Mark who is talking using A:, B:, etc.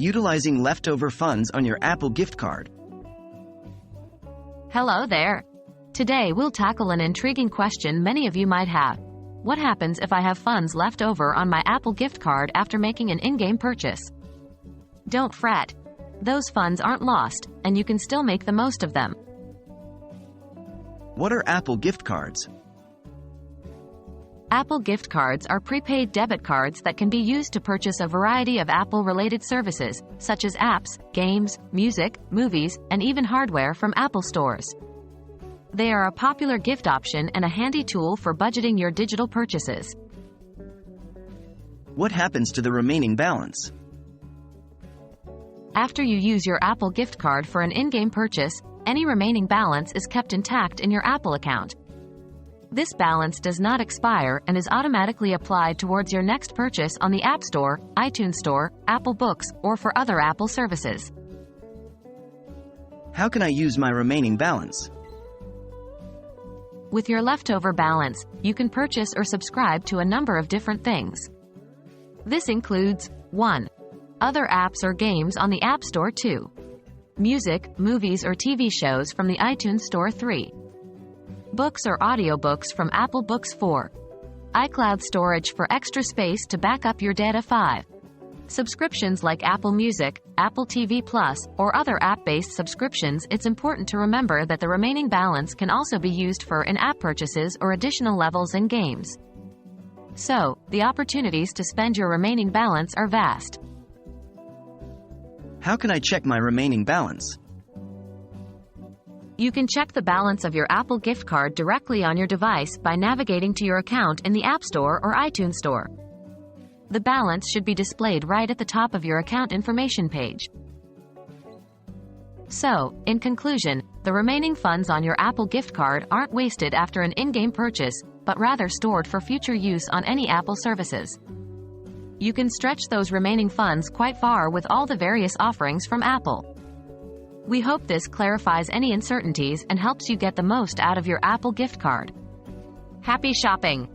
A: Utilizing leftover funds on your Apple gift card.
B: Hello there. Today we'll tackle an intriguing question many of you might have. What happens if I have funds left over on my Apple gift card after making an in-game purchase? Don't fret. Those funds aren't lost, and you can still make the most of them.
A: What are Apple gift cards?
B: Apple gift cards are prepaid debit cards that can be used to purchase a variety of Apple-related services, such as apps, games, music, movies, and even hardware from Apple stores. They are a popular gift option and a handy tool for budgeting your digital purchases.
A: What happens to the remaining balance?
B: After you use your Apple gift card for an in-game purchase, any remaining balance is kept intact in your Apple account. This balance does not expire and is automatically applied towards your next purchase on the App Store, iTunes Store, Apple Books, or for other Apple services.
A: How can I use my remaining balance?
B: With your leftover balance, you can purchase or subscribe to a number of different things. This includes 1. Other apps or games on the App Store. 2. Music, movies or TV shows from the iTunes Store. 3. Books or audiobooks from Apple Books. 4. iCloud storage for extra space to back up your data. 5. Subscriptions like Apple Music, Apple TV Plus, or other app-based subscriptions. It's important to remember that the remaining balance can also be used for in-app purchases or additional levels in games. So, the opportunities to spend your remaining balance are vast.
A: How can I check my remaining balance?
B: You can check the balance of your Apple gift card directly on your device by navigating to your account in the App Store or iTunes Store. The balance should be displayed right at the top of your account information page. So, in conclusion, the remaining funds on your Apple gift card aren't wasted after an in-game purchase, but rather stored for future use on any Apple services. You can stretch those remaining funds quite far with all the various offerings from Apple. We hope this clarifies any uncertainties and helps you get the most out of your Apple gift card. Happy shopping!